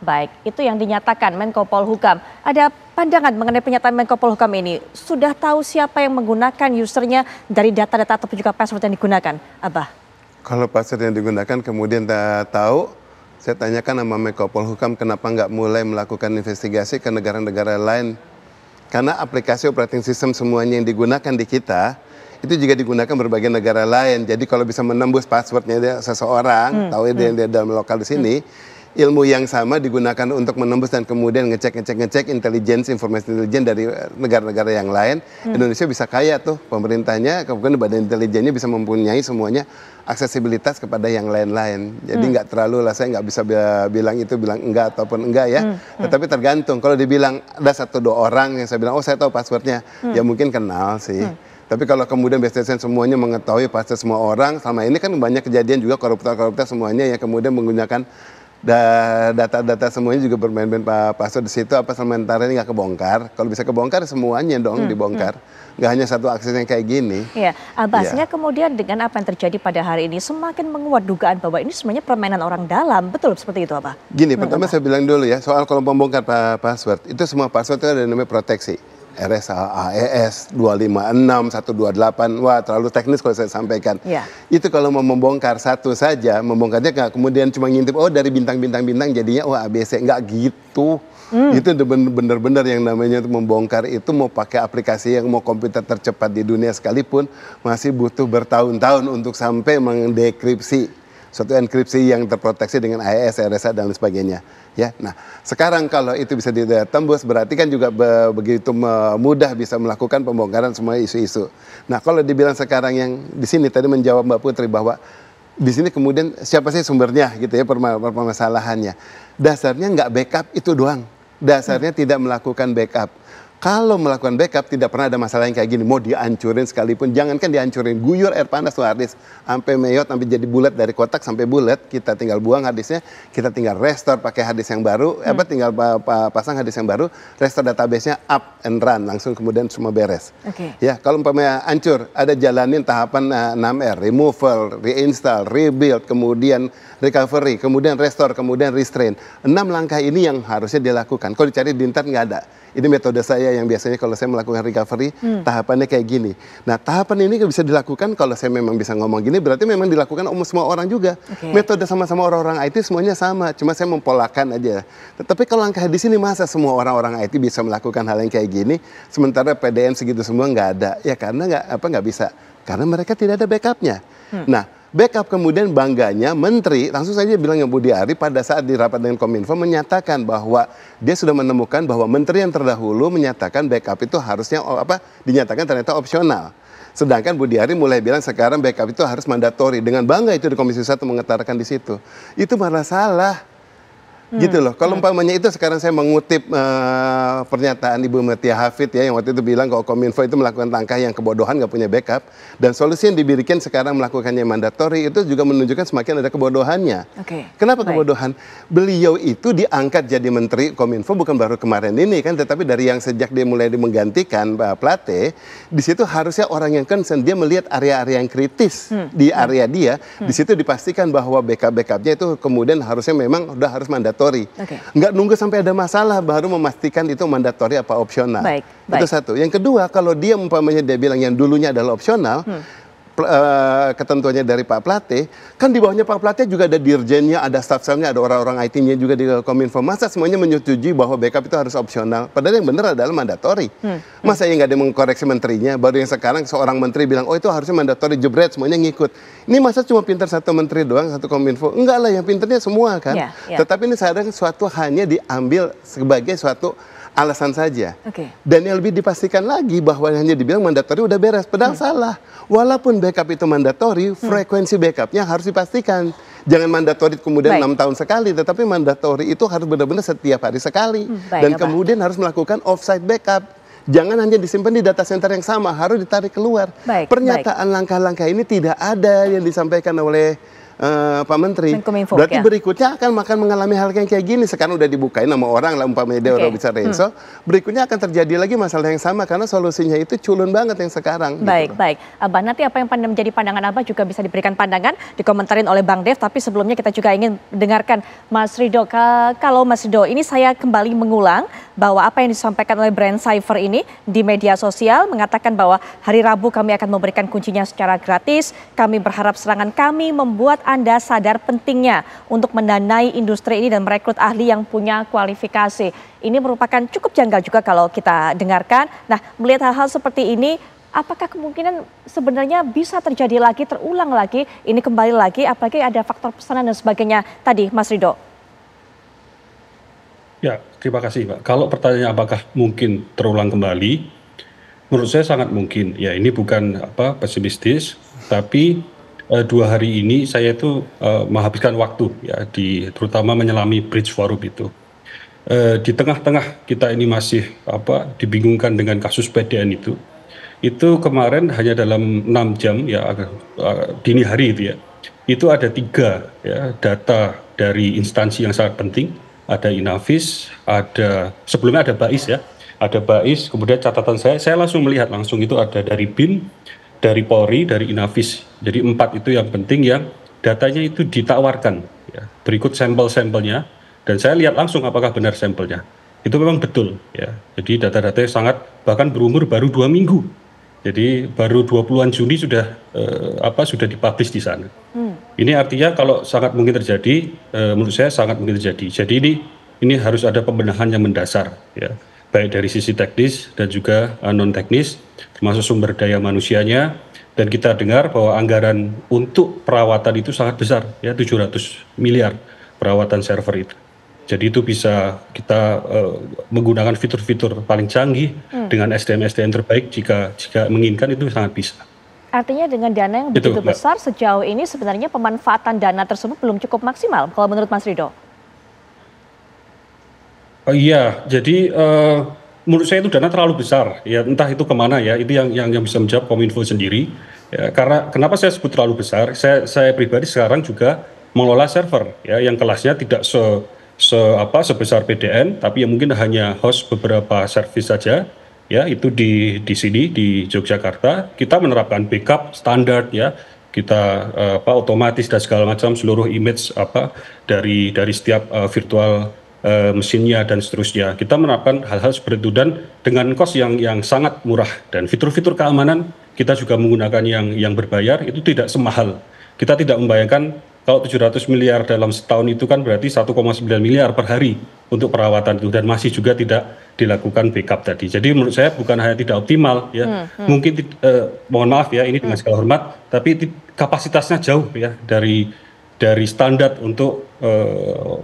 Baik, itu yang dinyatakan Menko Polhukam. Ada pandangan mengenai pernyataan Menko Polhukam ini? Sudah tahu siapa yang menggunakan usernya dari data-data ataupun juga password yang digunakan, Abah? Kalau password yang digunakan kemudian tak tahu, saya tanyakan sama Menko Polhukam kenapa nggak mulai melakukan investigasi ke negara-negara lain. Karena aplikasi operating system semuanya yang digunakan di kita, itu juga digunakan berbagai negara lain. Jadi kalau bisa menembus passwordnya seseorang, tahu dia dalam lokal di sini, ilmu yang sama digunakan untuk menembus dan kemudian ngecek informasi intelijen dari negara-negara yang lain. Indonesia bisa kaya tuh pemerintahnya, kemudian badan intelijennya bisa mempunyai semuanya aksesibilitas kepada yang lain-lain. Jadi nggak terlalu lah, saya nggak bisa bilang itu bilang enggak ataupun enggak ya. Tetapi tergantung, kalau dibilang ada 1-2 orang yang saya bilang, oh saya tahu passwordnya, ya mungkin kenal sih. Tapi kalau kemudian BSSN semuanya mengetahui password semua orang, selama ini kan banyak kejadian juga koruptor-koruptor semuanya yang kemudian menggunakan data-data semuanya juga bermain-main password di situ, apa sementara ini nggak kebongkar. Kalau bisa kebongkar semuanya dong dibongkar. Nggak hanya satu akses yang kayak gini. Iya, Abbasnya kemudian dengan apa yang terjadi pada hari ini semakin menguat dugaan bahwa ini sebenarnya permainan orang dalam. Betul seperti itu, Abah? Gini, pertama saya bilang dulu ya, soal kalau membongkar password, itu semua password itu ada namanya proteksi. RSA, AES, 256, 128, wah terlalu teknis kalau saya sampaikan. Ya. Itu kalau mau membongkar satu saja, membongkarnya nggak kemudian cuma ngintip, oh dari bintang-bintang jadinya, oh ABC, nggak gitu. Itu benar-benar yang namanya untuk membongkar itu mau pakai aplikasi yang mau komputer tercepat di dunia sekalipun, masih butuh bertahun-tahun untuk sampai mendekripsi suatu enkripsi yang terproteksi dengan AES, RSA dan lain sebagainya. Ya, nah sekarang kalau itu bisa ditembus berarti kan juga begitu mudah bisa melakukan pembongkaran semua isu-isu. Nah kalau dibilang sekarang yang di sini tadi menjawab Mbak Putri bahwa di sini kemudian siapa sih sumbernya gitu ya permasalahannya. Dasarnya nggak backup itu doang. Dasarnya tidak melakukan backup. Kalau melakukan backup tidak pernah ada masalah yang kayak gini. Mau dihancurin sekalipun, jangankan dihancurin, guyur air panas tuh harddisk sampai meyot, sampai jadi bulat dari kotak sampai bulat. Kita tinggal buang harddisknya, kita tinggal restore pakai harddisk yang baru, tinggal pasang harddisk yang baru, restore database-nya up and run, langsung kemudian semua beres. Ya, kalau umpamanya hancur, ada jalanin tahapan 6R, removal, reinstall, rebuild, kemudian recovery, kemudian restore, kemudian restrain. 6 langkah ini yang harusnya dilakukan. Kalau dicari di internet nggak ada. Ini metode saya yang biasanya kalau saya melakukan recovery, tahapannya kayak gini. Nah, tahapan ini bisa dilakukan kalau saya memang bisa ngomong gini, berarti memang dilakukan semua orang juga. Metode sama-sama orang-orang IT semuanya sama, cuma saya mempolakan aja. Tetapi kalau langkah di sini masa semua orang-orang IT bisa melakukan hal yang kayak gini, sementara PDM segitu semua nggak ada. Ya karena nggak bisa. Karena mereka tidak ada backupnya. Nah, backup kemudian bangganya Menteri langsung saja bilang yang Budi Ari pada saat di rapat dengan Kominfo menyatakan bahwa dia sudah menemukan bahwa Menteri yang terdahulu menyatakan backup itu harusnya dinyatakan ternyata opsional. Sedangkan Budi Ari mulai bilang sekarang backup itu harus mandatori. Dengan bangga itu di Komisi 1 mengutarakan di situ. Itu malah salah. Gitu loh. Kalau umpamanya itu sekarang saya mengutip pernyataan Ibu Mutia Hafid ya yang waktu itu bilang kalau Kominfo itu melakukan langkah yang kebodohan nggak punya backup dan solusi yang diberikan sekarang melakukannya mandatori itu juga menunjukkan semakin ada kebodohannya. Kenapa kebodohan? Beliau itu diangkat jadi Menteri Kominfo bukan baru kemarin ini kan, tetapi dari yang sejak dia mulai menggantikan Pak Plate, di situ harusnya orang yang concern dia melihat area-area yang kritis di area dia, di situ dipastikan bahwa backupnya itu kemudian harusnya memang udah harus mandatori. Nggak nunggu sampai ada masalah baru memastikan itu mandatori apa opsional. Itu satu. Yang kedua, kalau dia umpamanya dia bilang yang dulunya adalah opsional, ketentuannya dari Pak Plate, kan di bawahnya Pak Plate juga ada dirjennya, ada staff-staffnya, ada orang-orang IT-nya juga di Kominfo. Masa semuanya menyetujui bahwa backup itu harus opsional? Padahal yang benar adalah mandatori. Masa yang nggak ada mengkoreksi menterinya, baru yang sekarang seorang menteri bilang, oh itu harusnya mandatori, jebret, semuanya ngikut. Ini masa cuma pintar satu menteri doang, satu Kominfo? Enggak lah, yang pintarnya semua kan. Tetapi ini sadar suatu hanya diambil sebagai suatu alasan saja. Dan yang lebih dipastikan lagi bahwa hanya dibilang mandatori udah beres, padahal salah. Walaupun backup itu mandatori, frekuensi backupnya harus dipastikan. Jangan mandatori kemudian 6 tahun sekali, tetapi mandatori itu harus benar-benar setiap hari sekali. Dan kemudian harus melakukan offsite backup. Jangan hanya disimpan di data center yang sama, harus ditarik keluar. Pernyataan langkah-langkah ini tidak ada yang disampaikan oleh Pak Menteri. Menkominfo, Berarti ya. berikutnya akan mengalami hal yang kayak gini. Sekarang udah dibukain nama orang lah, umpamanya Dewa Robinsa Renzo. Berikutnya akan terjadi lagi masalah yang sama karena solusinya itu culun banget yang sekarang. Baik, gitu. baik. Abah, nanti apa yang menjadi pandangan Abah juga bisa diberikan pandangan, dikomentarin oleh Bang Dev. Tapi sebelumnya kita juga ingin mendengarkan Mas Ridho. Kalau Mas Ridho, ini saya kembali mengulang bahwa apa yang disampaikan oleh Brand Cypher ini di media sosial mengatakan bahwa hari Rabu kami akan memberikan kuncinya secara gratis. Kami berharap serangan kami membuat Anda sadar pentingnya untuk mendanai industri ini dan merekrut ahli yang punya kualifikasi. Ini merupakan cukup janggal juga kalau kita dengarkan. Nah, melihat hal-hal seperti ini, apakah kemungkinan sebenarnya bisa terjadi lagi, terulang lagi, ini kembali lagi, apalagi ada faktor pesanan dan sebagainya tadi, Mas Ridho? Ya, terima kasih, Pak. Kalau pertanyaannya apakah mungkin terulang kembali, menurut saya sangat mungkin. Ya, ini bukan pesimistis, tapi 2 hari ini saya itu menghabiskan waktu ya terutama menyelami Bridge Forum itu. Di tengah-tengah kita ini masih dibingungkan dengan kasus PDN itu. Itu kemarin hanya dalam 6 jam ya dini hari itu ya. Itu ada 3 ya data dari instansi yang sangat penting. Ada Inavis, sebelumnya ada BAIS ya. Ada BAIS, kemudian catatan saya langsung melihat langsung itu ada dari BIN, dari Polri, dari Inavis. Jadi 4 itu yang penting yang datanya itu ditawarkan. Ya. Berikut sampel-sampelnya dan saya lihat langsung apakah benar sampelnya. Itu memang betul. Ya. Jadi data-datanya sangat bahkan berumur baru 2 minggu. Jadi baru 20-an Juni sudah sudah dipublish di sana. Ini artinya kalau sangat mungkin terjadi, menurut saya sangat mungkin terjadi. Jadi ini harus ada pembenahan yang mendasar. Ya. Baik dari sisi teknis dan juga non teknis, termasuk sumber daya manusianya, dan kita dengar bahwa anggaran untuk perawatan itu sangat besar, ya 700 miliar perawatan server itu. Jadi itu bisa kita menggunakan fitur-fitur paling canggih dengan SDM-SDM terbaik jika menginginkan itu sangat bisa. Artinya dengan dana yang begitu besar sejauh ini sebenarnya pemanfaatan dana tersebut belum cukup maksimal kalau menurut Mas Ridho? Iya, jadi menurut saya itu dana terlalu besar. Ya entah itu kemana ya, itu yang bisa menjawab Kominfo sendiri. Ya, karena kenapa saya sebut terlalu besar? Saya pribadi sekarang juga mengelola server ya yang kelasnya tidak sebesar PDN, tapi yang mungkin hanya host beberapa service saja. Ya itu di sini di Yogyakarta kita menerapkan backup standar ya. Kita otomatis dan segala macam seluruh image dari setiap virtual mesinnya dan seterusnya. Kita menerapkan hal-hal seperti itu dan dengan cost yang sangat murah dan fitur-fitur keamanan kita juga menggunakan yang berbayar itu tidak semahal. Kita tidak membayangkan kalau 700 miliar dalam setahun itu kan berarti 1,9 miliar per hari untuk perawatan itu dan masih juga tidak dilakukan backup tadi. Jadi menurut saya bukan hanya tidak optimal ya. Mungkin mohon maaf ya ini dengan segala hormat, tapi kapasitasnya jauh ya dari standar untuk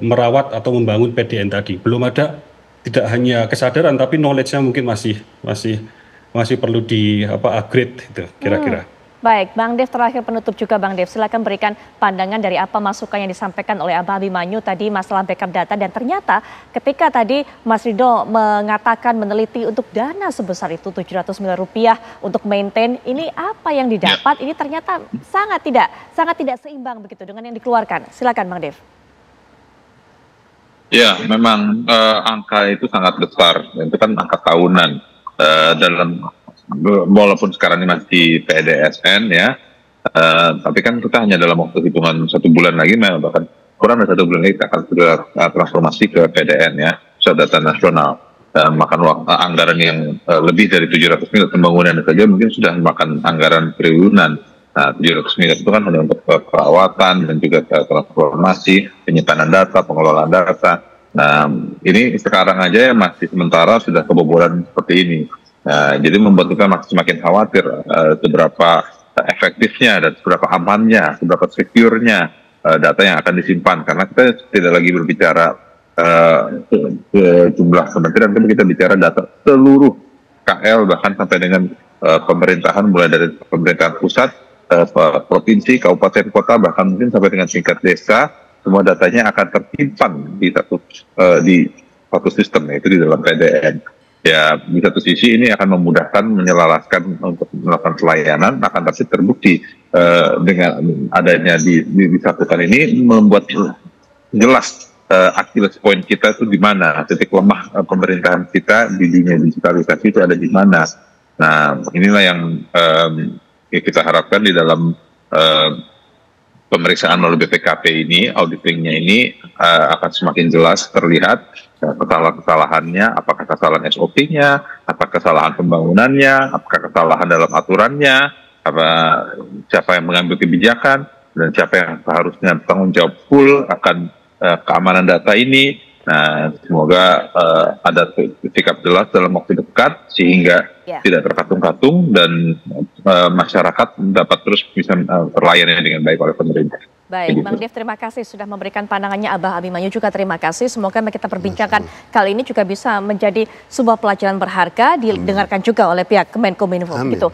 merawat atau membangun PDN tadi. Belum ada, tidak hanya kesadaran tapi knowledge-nya mungkin masih perlu upgrade itu kira-kira. Baik, Bang Dev terakhir penutup juga Bang Dev, silakan berikan pandangan dari apa masukan yang disampaikan oleh Abah Abimanyu tadi masalah backup data dan ternyata ketika tadi Mas Ridho mengatakan meneliti untuk dana sebesar itu 700 miliar rupiah untuk maintain, ini apa yang didapat ini ternyata sangat tidak seimbang begitu dengan yang dikeluarkan. Silakan Bang Dev. Ya, memang angka itu sangat besar, itu kan angka tahunan dalam walaupun sekarang ini masih PDSN ya, tapi kan kita hanya dalam waktu hitungan 1 bulan lagi, bahkan kurang dari 1 bulan lagi kita akan sudah transformasi ke PDN ya, pusat data nasional, makan anggaran yang lebih dari 700 miliar pembangunan saja mungkin sudah makan anggaran triliunan. Nah, 700 miliar itu kan hanya untuk perawatan dan juga transformasi, penyimpanan data, pengelolaan data. Nah, ini sekarang aja masih sementara sudah kebobolan seperti ini. Nah, jadi membuat kita semakin khawatir seberapa efektifnya dan seberapa amannya, seberapa secure-nya data yang akan disimpan. Karena kita tidak lagi berbicara jumlah kementerian, tapi kita bicara data seluruh KL, bahkan sampai dengan pemerintahan, mulai dari pemerintahan pusat, provinsi, kabupaten, kota, bahkan mungkin sampai dengan tingkat desa, semua datanya akan tersimpan di satu sistem, yaitu di dalam PDN. Ya, di satu sisi ini akan memudahkan menyelaraskan untuk melakukan pelayanan, akan tapi terbukti dengan adanya disatukan ini membuat jelas Achilles point kita itu di mana, titik lemah pemerintahan kita di dunia digitalisasi itu ada di mana. Nah, inilah yang kita harapkan di dalam pemeriksaan oleh BPKP ini, auditingnya ini akan semakin jelas terlihat kesalahan-kesalahannya, apakah kesalahan SOP-nya, apakah kesalahan pembangunannya, apakah kesalahan dalam aturannya, siapa yang mengambil kebijakan, dan siapa yang seharusnya bertanggung jawab full akan keamanan data ini. Nah, semoga ada sikap jelas dalam waktu dekat sehingga tidak terkatung-katung dan masyarakat dapat terus bisa terlayani dengan baik oleh pemerintah. Baik, Bang Dev, terima kasih sudah memberikan pandangannya. Abah Abimanyu juga terima kasih. Semoga kita perbincangan kali ini juga bisa menjadi sebuah pelajaran berharga, didengarkan juga oleh pihak Kemenkominfo. Gitu.